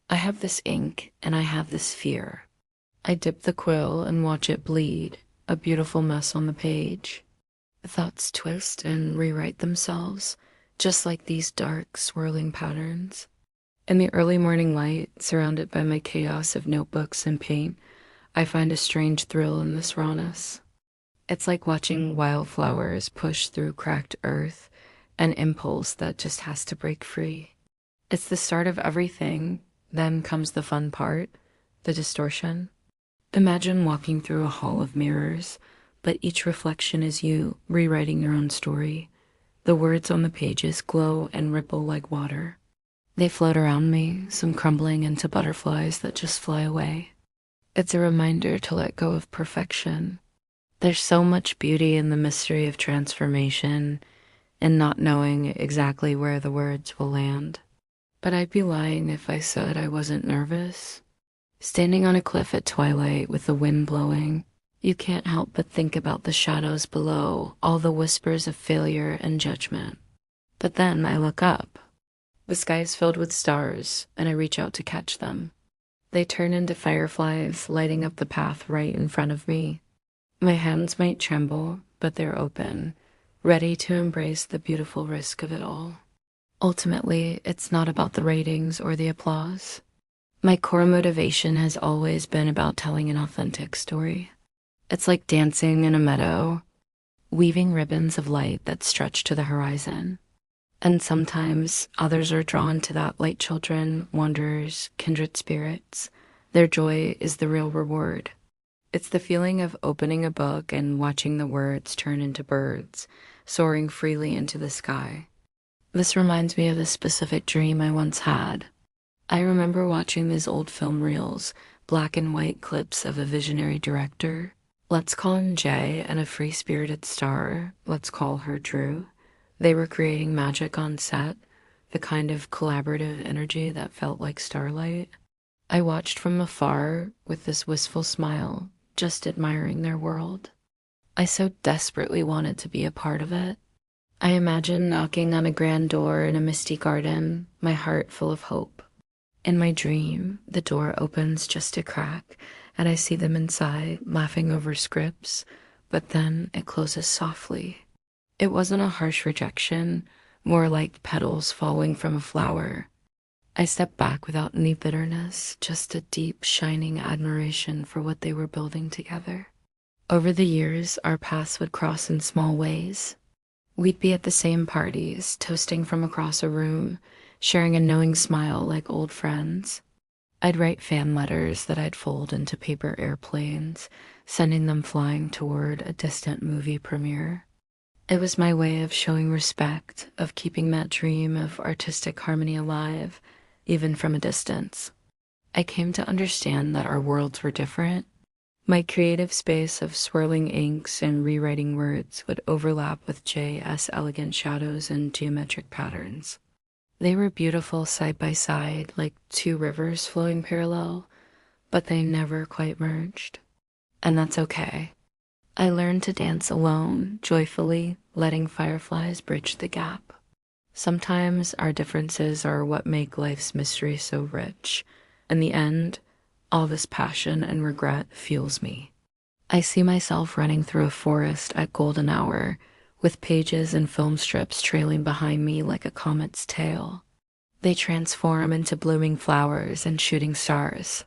I have this ink and I have this fear. I dip the quill and watch it bleed, a beautiful mess on the page. Thoughts twist and rewrite themselves, just like these dark, swirling patterns. In the early morning light, surrounded by my chaos of notebooks and paint, I find a strange thrill in this rawness. It's like watching wildflowers push through cracked earth, an impulse that just has to break free. It's the start of everything, then comes the fun part, the distortion. Imagine walking through a hall of mirrors, but each reflection is you rewriting your own story. The words on the pages glow and ripple like water. They float around me, some crumbling into butterflies that just fly away. It's a reminder to let go of perfection. There's so much beauty in the mystery of transformation and not knowing exactly where the words will land. But I'd be lying if I said I wasn't nervous. Standing on a cliff at twilight with the wind blowing, you can't help but think about the shadows below, all the whispers of failure and judgment. But then I look up. The sky is filled with stars, and I reach out to catch them. They turn into fireflies, lighting up the path right in front of me. My hands might tremble, but they're open, ready to embrace the beautiful risk of it all. Ultimately, it's not about the ratings or the applause. My core motivation has always been about telling an authentic story. It's like dancing in a meadow, weaving ribbons of light that stretch to the horizon. And sometimes others are drawn to that, like children, wanderers, kindred spirits. Their joy is the real reward. It's the feeling of opening a book and watching the words turn into birds, soaring freely into the sky. This reminds me of a specific dream I once had. I remember watching these old film reels, black and white clips of a visionary director. Let's call him Jay, and a free-spirited star. Let's call her Drew. They were creating magic on set, the kind of collaborative energy that felt like starlight. I watched from afar with this wistful smile, just admiring their world. I so desperately wanted to be a part of it. I imagined knocking on a grand door in a misty garden, my heart full of hope. In my dream, the door opens just a crack, and I see them inside, laughing over scripts, but then it closes softly. It wasn't a harsh rejection, more like petals falling from a flower. I stepped back without any bitterness, just a deep, shining admiration for what they were building together. Over the years, our paths would cross in small ways. We'd be at the same parties, toasting from across a room, sharing a knowing smile like old friends. I'd write fan letters that I'd fold into paper airplanes, sending them flying toward a distant movie premiere. It was my way of showing respect, of keeping that dream of artistic harmony alive, even from a distance. I came to understand that our worlds were different. My creative space of swirling inks and rewriting words would overlap with J.S. elegant shadows and geometric patterns. They were beautiful side by side, like two rivers flowing parallel, but they never quite merged. And that's okay. I learned to dance alone, joyfully, letting fireflies bridge the gap. Sometimes our differences are what make life's mystery so rich. In the end, all this passion and regret fuels me. I see myself running through a forest at golden hour, with pages and film strips trailing behind me like a comet's tail. They transform into blooming flowers and shooting stars.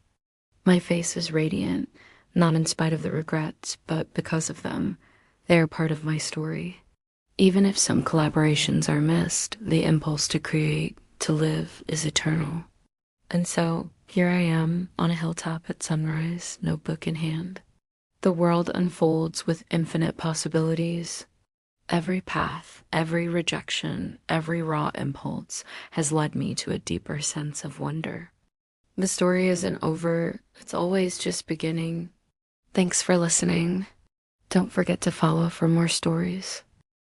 My face is radiant, not in spite of the regrets, but because of them. They are part of my story. Even if some collaborations are missed, the impulse to create, to live, is eternal. And so, here I am, on a hilltop at sunrise, notebook in hand. The world unfolds with infinite possibilities. Every path, every rejection, every raw impulse has led me to a deeper sense of wonder. The story isn't over, it's always just beginning. Thanks for listening. Don't forget to follow for more stories.